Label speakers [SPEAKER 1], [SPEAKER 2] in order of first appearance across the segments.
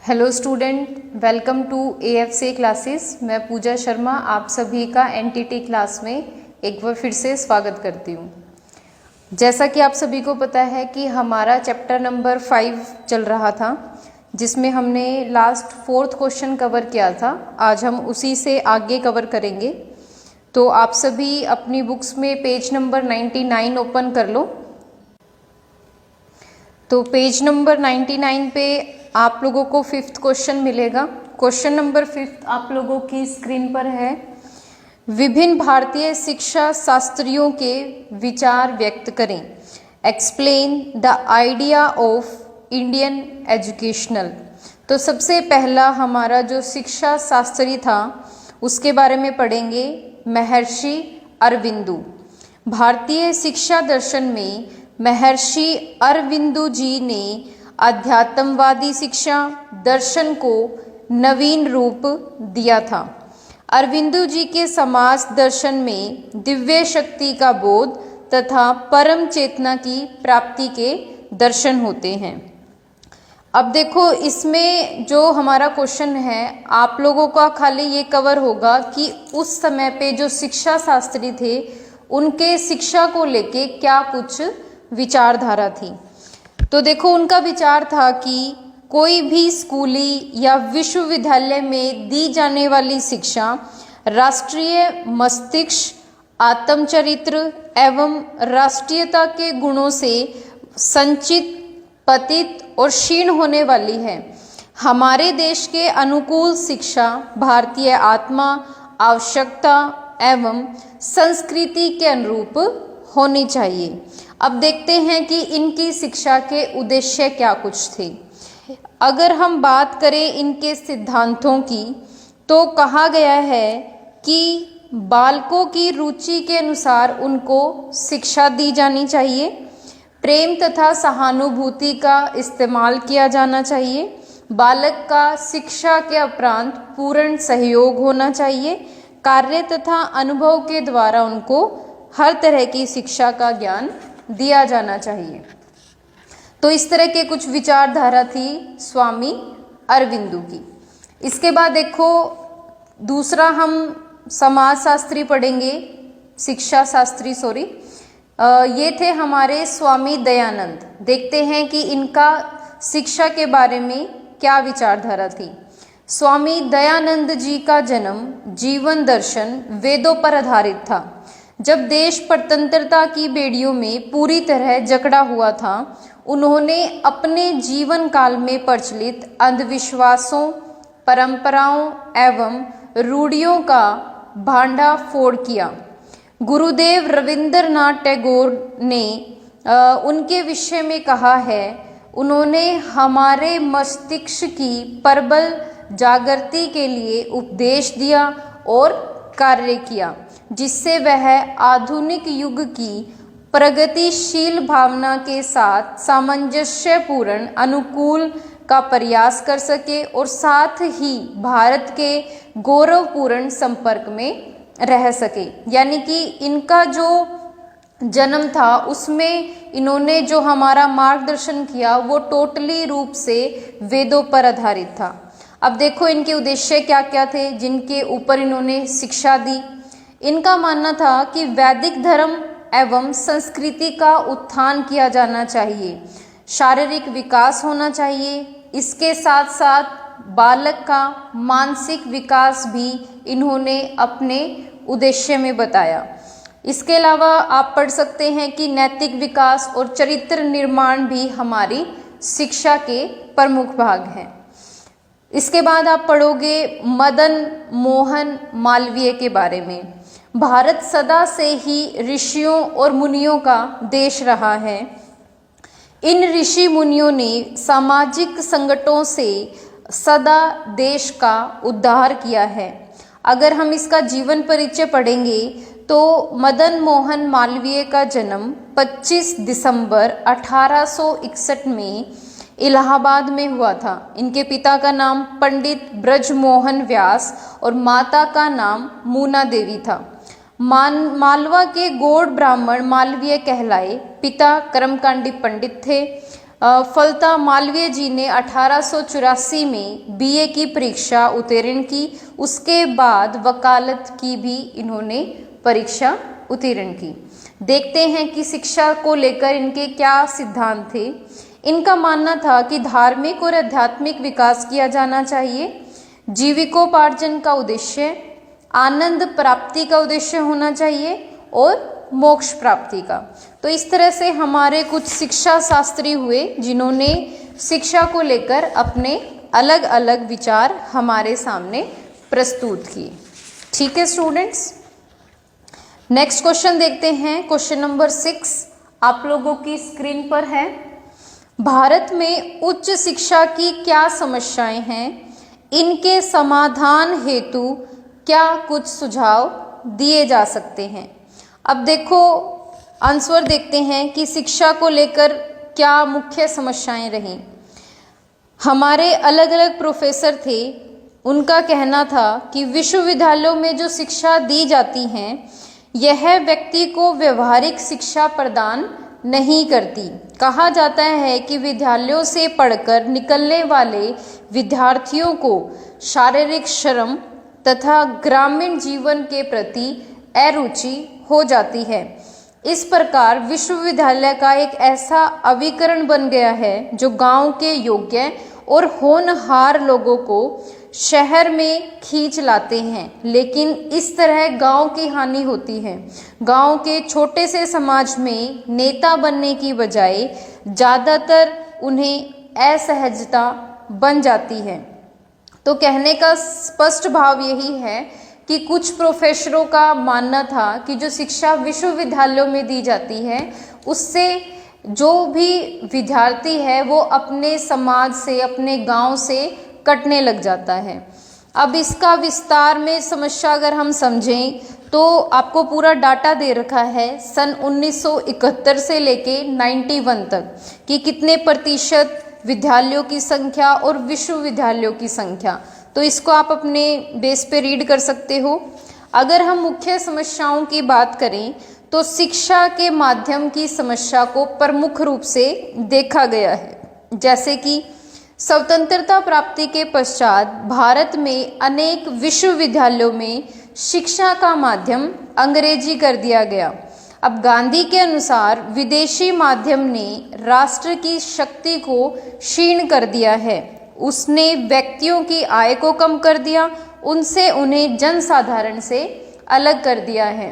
[SPEAKER 1] Hello student, welcome to AFC classes. मैं पूजा शर्मा आप सभी का NTT क्लास में एक बार फिर से स्वागत करती हूँ। जैसा कि आप सभी को पता है कि हमारा चैप्टर नंबर 5 चल रहा था, जिसमें हमने लास्ट 4th क्वेश्चन कवर किया था। आज हम उसी से आगे कवर करेंगे। तो आप सभी अपनी बुक्स में पेज नंबर 99 ओपन कर लो। तो पेज नंबर 99 पे आप लोगों को 5th क्वेश्चन मिलेगा। क्वेश्चन नंबर 5 आप लोगों की स्क्रीन पर है। विभिन्न भारतीय शिक्षा शास्त्रियों के विचार व्यक्त करें। Explain the idea of Indian educational. तो सबसे पहला हमारा जो शिक्षा शास्त्री था उसके बारे में पढ़ेंगे, महर्षि अरविंदु। भारतीय शिक्षा दर्शन में महर्षि अरविंदु जी ने अध्यात्मवादी शिक्षा दर्शन को नवीन रूप दिया था। अरविंदु जी के समाज दर्शन में दिव्य शक्ति का बोध तथा परम चेतना की प्राप्ति के दर्शन होते हैं। अब देखो, इसमें जो हमारा क्वेश्चन है आप लोगों का खाली ये कवर होगा कि उस समय पे जो शिक्षा शास्त्री थे उनके शिक्षा को लेके क्या कुछ विचारधारा थी। तो देखो, उनका विचार था कि कोई भी स्कूली या विश्वविद्यालय में दी जाने वाली शिक्षा राष्ट्रीय मस्तिष्क, आत्मचरित्र एवं राष्ट्रीयता के गुणों से संचित, पतित और क्षीण होने वाली है। हमारे देश के अनुकूल शिक्षा भारतीय आत्मा, आवश्यकता एवं संस्कृति के अनुरूप होनी चाहिए। अब देखते हैं कि इनकी शिक्षा के उद्देश्य क्या कुछ थे। अगर हम बात करें इनके सिद्धांतों की, तो कहा गया है कि बालकों की रुचि के अनुसार उनको शिक्षा दी जानी चाहिए। प्रेम तथा सहानुभूति का इस्तेमाल किया जाना चाहिए। बालक का शिक्षा के उपरांत पूर्ण सहयोग होना चाहिए। कार्य तथा अनुभव के द्वारा उनको हर तरह की शिक्षा का ज्ञान दिया जाना चाहिए। तो इस तरह के कुछ विचारधारा थी स्वामी अरविंदु की। इसके बाद देखो, दूसरा हम समाजशास्त्री पढ़ेंगे, शिक्षा शास्त्री सॉरी। ये थे हमारे स्वामी दयानंद। देखते हैं कि इनका शिक्षा के बारे में क्या विचारधारा थी। स्वामी दयानंद जी का जन्म, जीवन दर्शन वेदों पर आधारित था। जब देश स्वतंत्रता की बेड़ियों में पूरी तरह जकड़ा हुआ था, उन्होंने अपने जीवन काल में प्रचलित अंधविश्वासों, परंपराओं एवं रूढ़ियों का भांडाफोड़ किया। गुरुदेव रविंद्रनाथ टैगोर ने उनके विषय में कहा है, उन्होंने हमारे मस्तिष्क की प्रबल जागृति के लिए उपदेश दिया और कार्य किया, जिससे वह आधुनिक युग की प्रगतिशील भावना के साथ सामंजस्यपूर्ण अनुकूल का प्रयास कर सके और साथ ही भारत के गौरवपूर्ण संपर्क में रह सके। यानी कि इनका जो जन्म था उसमें इन्होंने जो हमारा मार्गदर्शन किया वो टोटली रूप से वेदों पर आधारित था। अब देखो, इनके उद्देश्य क्या क्या थे जिनके ऊपर इन्होंने शिक्षा दी। इनका मानना था कि वैदिक धर्म एवं संस्कृति का उत्थान किया जाना चाहिए, शारीरिक विकास होना चाहिए। इसके साथ साथ बालक का मानसिक विकास भी इन्होंने अपने उद्देश्य में बताया। इसके अलावा आप पढ़ सकते हैं कि नैतिक विकास और चरित्र निर्माण भी हमारी शिक्षा के प्रमुख भाग हैं। इसके बाद आप पढ़ोगे मदन मोहन मालवीय के बारे में। भारत सदा से ही ऋषियों और मुनियों का देश रहा है। इन ऋषि मुनियों ने सामाजिक संकटों से सदा देश का उद्धार किया है। अगर हम इसका जीवन परिचय पढ़ेंगे तो मदन मोहन मालवीय का जन्म 25 दिसंबर 1861 में इलाहाबाद में हुआ था। इनके पिता का नाम पंडित ब्रजमोहन व्यास और माता का नाम मूना देवी था। मालवा के गौड़ ब्राह्मण मालवीय कहलाए। पिता कर्मकांडी पंडित थे। फलता मालवीय जी ने 1884 में बीए की परीक्षा उत्तीर्ण की। उसके बाद वकालत की भी इन्होंने परीक्षा उत्तीर्ण की। देखते हैं कि शिक्षा को लेकर इनके क्या सिद्धांत थे। इनका मानना था कि धार्मिक और आध्यात्मिक विकास किया जाना चाहिए, जीविकोपार्जन का उद्देश्य, आनंद प्राप्ति का उद्देश्य होना चाहिए और मोक्ष प्राप्ति का। तो इस तरह से हमारे कुछ शिक्षा शास्त्री हुए जिन्होंने शिक्षा को लेकर अपने अलग अलग विचार हमारे सामने प्रस्तुत किए। ठीक है स्टूडेंट्स, नेक्स्ट क्वेश्चन देखते हैं। क्वेश्चन नंबर 6 आप लोगों की स्क्रीन पर है। भारत में उच्च शिक्षा की क्या समस्याएं हैं, इनके समाधान हेतु क्या कुछ सुझाव दिए जा सकते हैं। अब देखो आंसर देखते हैं कि शिक्षा को लेकर क्या मुख्य समस्याएं रहीं। हमारे अलग अलग प्रोफेसर थे, उनका कहना था कि विश्वविद्यालयों में जो शिक्षा दी जाती हैं यह व्यक्ति को व्यवहारिक शिक्षा प्रदान नहीं करती। कहा जाता है कि विद्यालयों से पढ़कर निकलने वाले विद्यार्थियों को शारीरिक श्रम तथा ग्रामीण जीवन के प्रति अरुचि हो जाती है। इस प्रकार विश्वविद्यालय का एक ऐसा अभिकरण बन गया है जो गांव के योग्य और होनहार लोगों को शहर में खींच लाते हैं, लेकिन इस तरह गांव की हानि होती है। गांव के छोटे से समाज में नेता बनने की बजाय ज़्यादातर उन्हें असहजता बन जाती है। तो कहने का स्पष्ट भाव यही है कि कुछ प्रोफेसरों का मानना था कि जो शिक्षा विश्वविद्यालयों में दी जाती है उससे जो भी विद्यार्थी है वो अपने समाज से, अपने गांव से कटने लग जाता है। अब इसका विस्तार में समस्या अगर हम समझें तो आपको पूरा डाटा दे रखा है सन 1971 से लेके 91 तक कि कितने प्रतिशत विद्यालयों की संख्या और विश्वविद्यालयों की संख्या। तो इसको आप अपने बेस पे रीड कर सकते हो। अगर हम मुख्य समस्याओं की बात करें तो शिक्षा के माध्यम की समस्या को प्रमुख रूप से देखा गया है। जैसे कि स्वतंत्रता प्राप्ति के पश्चात भारत में अनेक विश्वविद्यालयों में शिक्षा का माध्यम अंग्रेजी कर दिया गया। अब गांधी के अनुसार विदेशी माध्यम ने राष्ट्र की शक्ति को क्षीण कर दिया है। उसने व्यक्तियों की आय को कम कर दिया, उनसे उन्हें जनसाधारण से अलग कर दिया है।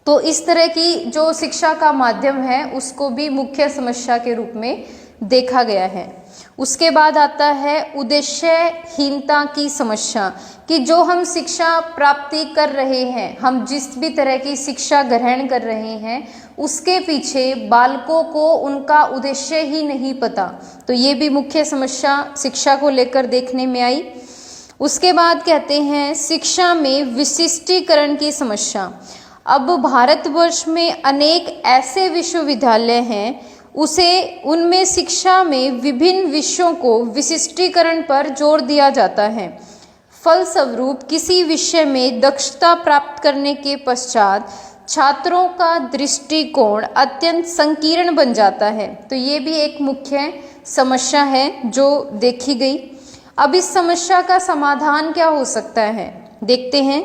[SPEAKER 1] तो इस तरह की जो शिक्षा का माध्यम है उसको भी मुख्य समस्या के रूप में देखा गया है। उसके बाद आता है उद्देश्यहीनता की समस्या कि जो हम शिक्षा प्राप्ति कर रहे हैं, हम जिस भी तरह की शिक्षा ग्रहण कर रहे हैं उसके पीछे बालकों को उनका उद्देश्य ही नहीं पता। तो ये भी मुख्य समस्या शिक्षा को लेकर देखने में आई। उसके बाद कहते हैं शिक्षा में विशिष्टीकरण की समस्या। अब भारतवर्ष में अनेक ऐसे विश्वविद्यालय हैं उनमें शिक्षा में विभिन्न विषयों को विशिष्टीकरण पर जोर दिया जाता है। फलस्वरूप किसी विषय में दक्षता प्राप्त करने के पश्चात छात्रों का दृष्टिकोण अत्यंत संकीर्ण बन जाता है। तो ये भी एक मुख्य समस्या है जो देखी गई। अब इस समस्या का समाधान क्या हो सकता है देखते हैं।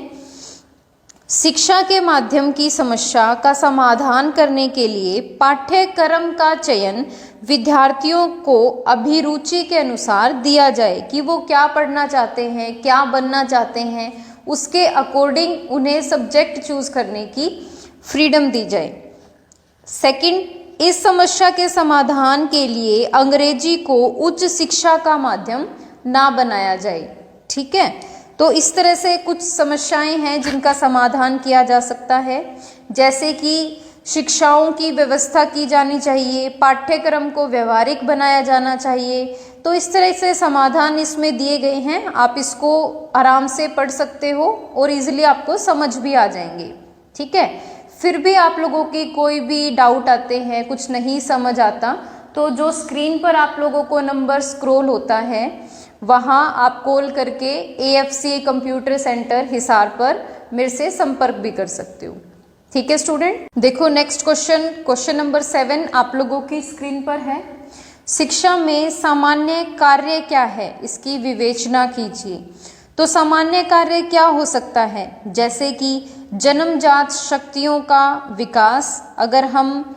[SPEAKER 1] शिक्षा के माध्यम की समस्या का समाधान करने के लिए पाठ्यक्रम का चयन विद्यार्थियों को अभिरुचि के अनुसार दिया जाए कि वो क्या पढ़ना चाहते हैं, क्या बनना चाहते हैं, उसके अकॉर्डिंग उन्हें सब्जेक्ट चूज करने की फ्रीडम दी जाए। सेकंड, इस समस्या के समाधान के लिए अंग्रेजी को उच्च शिक्षा का माध्यम ना बनाया जाए। ठीक है, तो इस तरह से कुछ समस्याएं हैं जिनका समाधान किया जा सकता है। जैसे कि शिक्षाओं की व्यवस्था की जानी चाहिए, पाठ्यक्रम को व्यवहारिक बनाया जाना चाहिए। तो इस तरह से समाधान इसमें दिए गए हैं। आप इसको आराम से पढ़ सकते हो और इजीली आपको समझ भी आ जाएंगे। ठीक है, फिर भी आप लोगों की कोई भी डाउट आते हैं, कुछ नहीं समझ आता, तो जो स्क्रीन पर आप लोगों को नंबर स्क्रॉल होता है वहाँ आप कॉल करके AFCA कंप्यूटर सेंटर हिसार पर मेरे से संपर्क भी कर सकते हो। ठीक है स्टूडेंट, देखो नेक्स्ट क्वेश्चन नंबर 7 आप लोगों की स्क्रीन पर है। शिक्षा में सामान्य कार्य क्या है, इसकी विवेचना कीजिए। तो सामान्य कार्य क्या हो सकता है, जैसे कि जन्मजात शक्तियों का विकास, अगर हम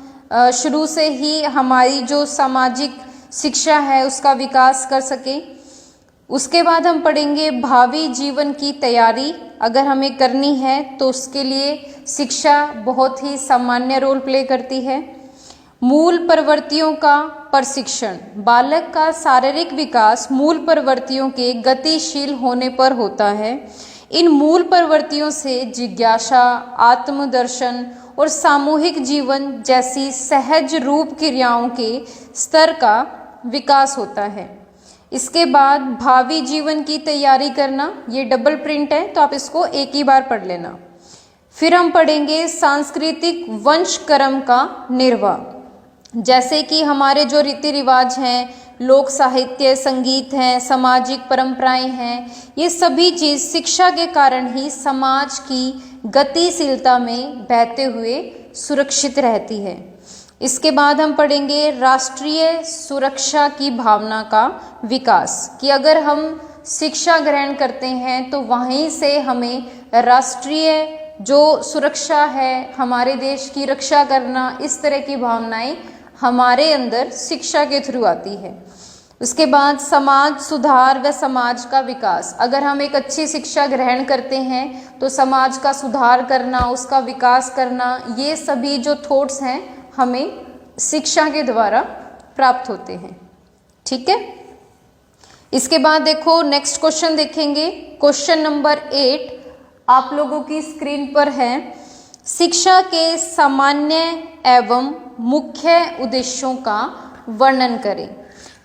[SPEAKER 1] शुरू से ही हमारी जो सामाजिक शिक्षा है उसका विकास कर सकें। उसके बाद हम पढ़ेंगे भावी जीवन की तैयारी, अगर हमें करनी है तो उसके लिए शिक्षा बहुत ही सामान्य रोल प्ले करती है। मूल प्रवृत्तियों का प्रशिक्षण, बालक का शारीरिक विकास मूल प्रवृत्तियों के गतिशील होने पर होता है। इन मूल प्रवृत्तियों से जिज्ञासा, आत्मदर्शन और सामूहिक जीवन जैसी सहज रूप क्रियाओं के स्तर का विकास होता है। इसके बाद भावी जीवन की तैयारी करना, ये डबल प्रिंट है तो आप इसको एक ही बार पढ़ लेना। फिर हम पढ़ेंगे सांस्कृतिक वंश क्रम का निर्वाह, जैसे कि हमारे जो रीति रिवाज हैं, लोक साहित्य, संगीत हैं, सामाजिक परंपराएं हैं, ये सभी चीज़ शिक्षा के कारण ही समाज की गतिशीलता में बहते हुए सुरक्षित रहती है। इसके बाद हम पढ़ेंगे राष्ट्रीय सुरक्षा की भावना का विकास, कि अगर हम शिक्षा ग्रहण करते हैं तो वहीं से हमें राष्ट्रीय जो सुरक्षा है, हमारे देश की रक्षा करना, इस तरह की भावनाएं हमारे अंदर शिक्षा के थ्रू आती है। उसके बाद समाज सुधार व समाज का विकास, अगर हम एक अच्छी शिक्षा ग्रहण करते हैं तो समाज का सुधार करना, उसका विकास करना, ये सभी जो थॉट्स हैं हमें शिक्षा के द्वारा प्राप्त होते हैं। ठीक है, इसके बाद देखो नेक्स्ट क्वेश्चन देखेंगे। क्वेश्चन नंबर 8 आप लोगों की स्क्रीन पर है। शिक्षा के सामान्य एवं मुख्य उद्देश्यों का वर्णन करें।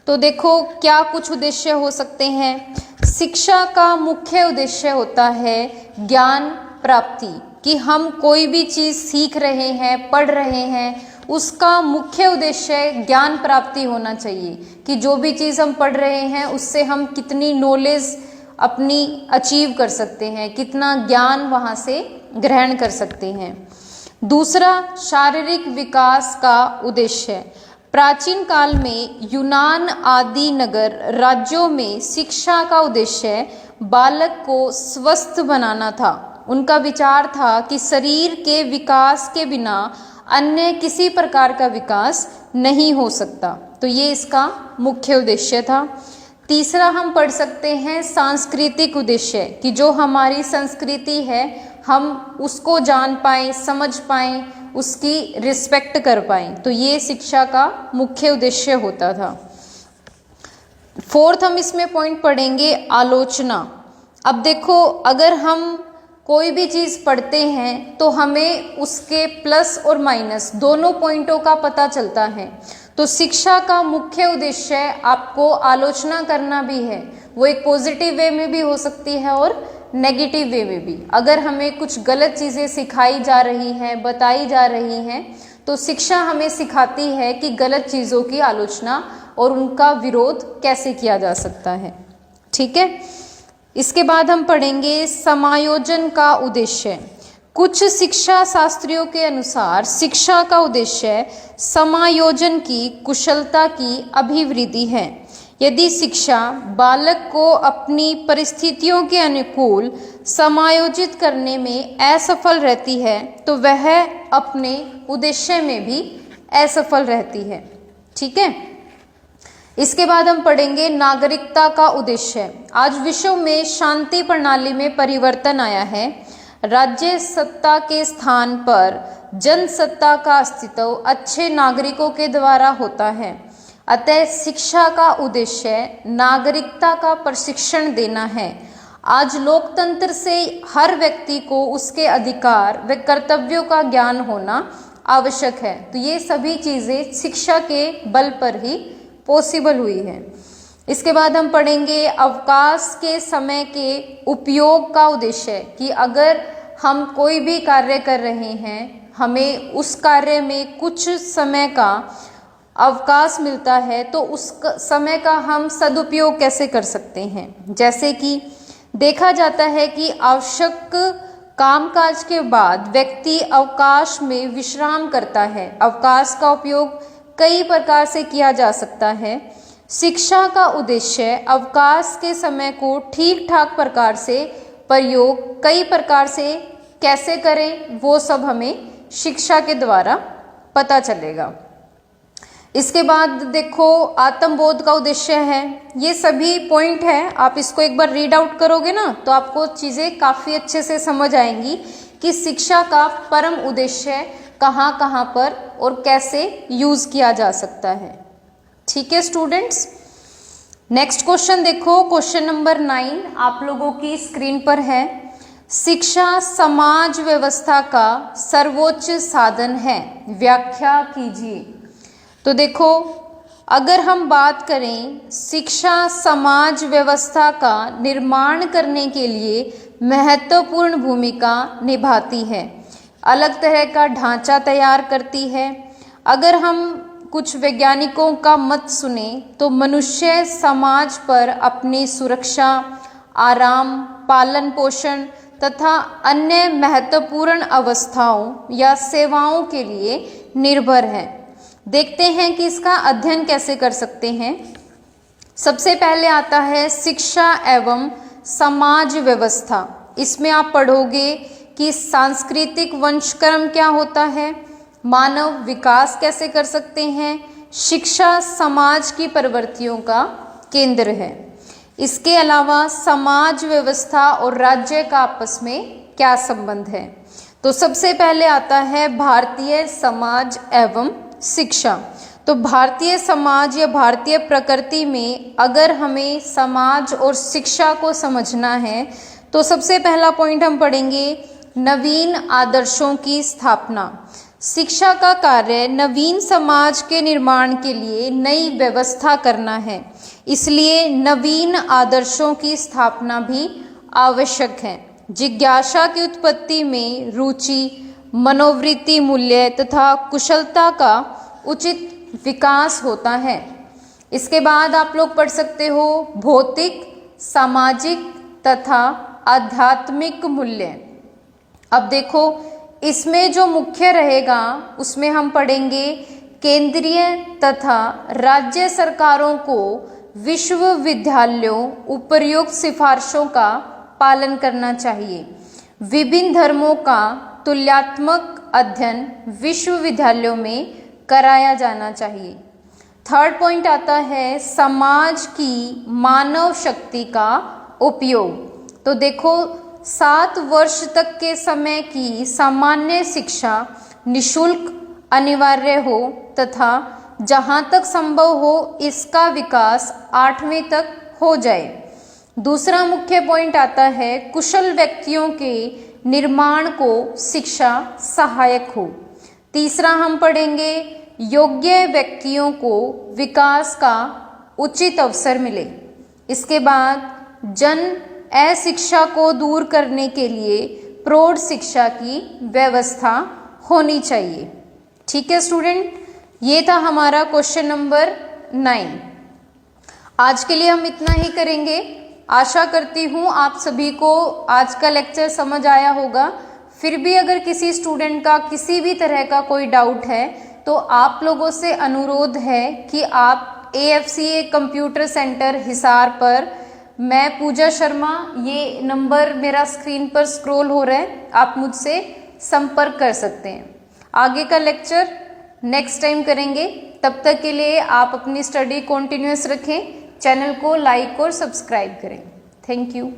[SPEAKER 1] तो देखो क्या कुछ उद्देश्य हो सकते हैं। शिक्षा का मुख्य उद्देश्य होता है ज्ञान प्राप्ति, कि हम कोई भी चीज़ सीख रहे हैं, पढ़ रहे हैं, उसका मुख्य उद्देश्य ज्ञान प्राप्ति होना चाहिए, कि जो भी चीज़ हम पढ़ रहे हैं उससे हम कितनी नॉलेज अपनी अचीव कर सकते हैं, कितना ज्ञान वहाँ से ग्रहण कर सकते हैं। दूसरा, शारीरिक विकास का उद्देश्य। प्राचीन काल में यूनान आदि नगर राज्यों में शिक्षा का उद्देश्य बालक को स्वस्थ बनाना था। उनका विचार था कि शरीर के विकास के बिना अन्य किसी प्रकार का विकास नहीं हो सकता, तो ये इसका मुख्य उद्देश्य था। तीसरा हम पढ़ सकते हैं सांस्कृतिक उद्देश्य, कि जो हमारी संस्कृति है हम उसको जान पाएँ, समझ पाएँ, उसकी रिस्पेक्ट कर पाएँ, तो ये शिक्षा का मुख्य उद्देश्य होता था। फोर्थ हम इसमें पॉइंट पढ़ेंगे आलोचना। अब देखो अगर हम कोई भी चीज़ पढ़ते हैं तो हमें उसके प्लस और माइनस दोनों पॉइंटों का पता चलता है। तो शिक्षा का मुख्य उद्देश्य आपको आलोचना करना भी है, वो एक पॉजिटिव वे में भी हो सकती है और नेगेटिव वे में भी। अगर हमें कुछ गलत चीज़ें सिखाई जा रही हैं, बताई जा रही हैं, तो शिक्षा हमें सिखाती है कि गलत चीज़ों की आलोचना और उनका विरोध कैसे किया जा सकता है। ठीक है, इसके बाद हम पढ़ेंगे समायोजन का उद्देश्य। कुछ शिक्षा शास्त्रियों के अनुसार शिक्षा का उद्देश्य समायोजन की कुशलता की अभिवृद्धि है। यदि शिक्षा बालक को अपनी परिस्थितियों के अनुकूल समायोजित करने में असफल रहती है तो वह अपने उद्देश्य में भी असफल रहती है। ठीक है, इसके बाद हम पढ़ेंगे नागरिकता का उद्देश्य। आज विश्व में शांति प्रणाली में परिवर्तन आया है। राज्य सत्ता के स्थान पर जनसत्ता का अस्तित्व अच्छे नागरिकों के द्वारा होता है। अतः शिक्षा का उद्देश्य नागरिकता का प्रशिक्षण देना है। आज लोकतंत्र से हर व्यक्ति को उसके अधिकार व कर्तव्यों का ज्ञान होना आवश्यक है। तो ये सभी चीज़ें शिक्षा के बल पर ही पॉसिबल हुई है। इसके बाद हम पढ़ेंगे अवकाश के समय के उपयोग का उद्देश्य, कि अगर हम कोई भी कार्य कर रहे हैं, हमें उस कार्य में कुछ समय का अवकाश मिलता है, तो उस समय का हम सदुपयोग कैसे कर सकते हैं। जैसे कि देखा जाता है कि आवश्यक कामकाज के बाद व्यक्ति अवकाश में विश्राम करता है। अवकाश का उपयोग कई प्रकार से किया जा सकता है। शिक्षा का उद्देश्य अवकाश के समय को ठीक ठाक प्रकार से प्रयोग कई प्रकार से कैसे करें, वो सब हमें शिक्षा के द्वारा पता चलेगा। इसके बाद देखो आत्मबोध का उद्देश्य है। ये सभी पॉइंट है, आप इसको एक बार रीड आउट करोगे ना तो आपको चीज़ें काफ़ी अच्छे से समझ आएंगी कि शिक्षा का परम उद्देश्य कहाँ कहाँ पर और कैसे यूज़ किया जा सकता है। ठीक है स्टूडेंट्स, नेक्स्ट क्वेश्चन देखो, क्वेश्चन नंबर 9 आप लोगों की स्क्रीन पर है। शिक्षा समाज व्यवस्था का सर्वोच्च साधन है, व्याख्या कीजिए। तो देखो अगर हम बात करें शिक्षा समाज व्यवस्था का निर्माण करने के लिए महत्वपूर्ण भूमिका निभाती है, अलग तरह का ढांचा तैयार करती है। अगर हम कुछ वैज्ञानिकों का मत सुने तो मनुष्य समाज पर अपनी सुरक्षा, आराम, पालन पोषण तथा अन्य महत्वपूर्ण अवस्थाओं या सेवाओं के लिए निर्भर है। देखते हैं कि इसका अध्ययन कैसे कर सकते हैं। सबसे पहले आता है शिक्षा एवं समाज व्यवस्था। इसमें आप पढ़ोगे कि सांस्कृतिक वंशक्रम क्या होता है, मानव विकास कैसे कर सकते हैं, शिक्षा समाज की प्रवृत्तियों का केंद्र है। इसके अलावा समाज व्यवस्था और राज्य का आपस में क्या संबंध है। तो सबसे पहले आता है भारतीय समाज एवं शिक्षा। तो भारतीय समाज या भारतीय प्रकृति में अगर हमें समाज और शिक्षा को समझना है तो सबसे पहला पॉइंट हम पढ़ेंगे नवीन आदर्शों की स्थापना। शिक्षा का कार्य नवीन समाज के निर्माण के लिए नई व्यवस्था करना है, इसलिए नवीन आदर्शों की स्थापना भी आवश्यक है। जिज्ञासा की उत्पत्ति में रुचि, मनोवृत्ति, मूल्य तथा कुशलता का उचित विकास होता है। इसके बाद आप लोग पढ़ सकते हो भौतिक, सामाजिक तथा आध्यात्मिक मूल्य। अब देखो इसमें जो मुख्य रहेगा उसमें हम पढ़ेंगे केंद्रीय तथा राज्य सरकारों को विश्वविद्यालयों उपर्युक्त सिफारिशों का पालन करना चाहिए। विभिन्न धर्मों का तुलनात्मक अध्ययन विश्वविद्यालयों में कराया जाना चाहिए। थर्ड पॉइंट आता है समाज की मानव शक्ति का उपयोग। तो देखो 7 वर्ष तक के समय की सामान्य शिक्षा निशुल्क अनिवार्य हो तथा जहाँ तक संभव हो इसका विकास 8वीं तक हो जाए। दूसरा मुख्य पॉइंट आता है कुशल व्यक्तियों के निर्माण को शिक्षा सहायक हो। तीसरा हम पढ़ेंगे योग्य व्यक्तियों को विकास का उचित अवसर मिले। इसके बाद जन अशिक्षा को दूर करने के लिए प्रौढ़ शिक्षा की व्यवस्था होनी चाहिए। ठीक है स्टूडेंट, ये था हमारा क्वेश्चन नंबर 9। आज के लिए हम इतना ही करेंगे। आशा करती हूँ आप सभी को आज का लेक्चर समझ आया होगा। फिर भी अगर किसी स्टूडेंट का किसी भी तरह का कोई डाउट है तो आप लोगों से अनुरोध है कि आप AFCA कंप्यूटर सेंटर हिसार पर, मैं पूजा शर्मा, ये नंबर मेरा स्क्रीन पर स्क्रॉल हो रहा है, आप मुझसे संपर्क कर सकते हैं। आगे का लेक्चर नेक्स्ट टाइम करेंगे। तब तक के लिए आप अपनी स्टडी कंटिन्यूअस रखें, चैनल को लाइक और सब्सक्राइब करें। Thank you.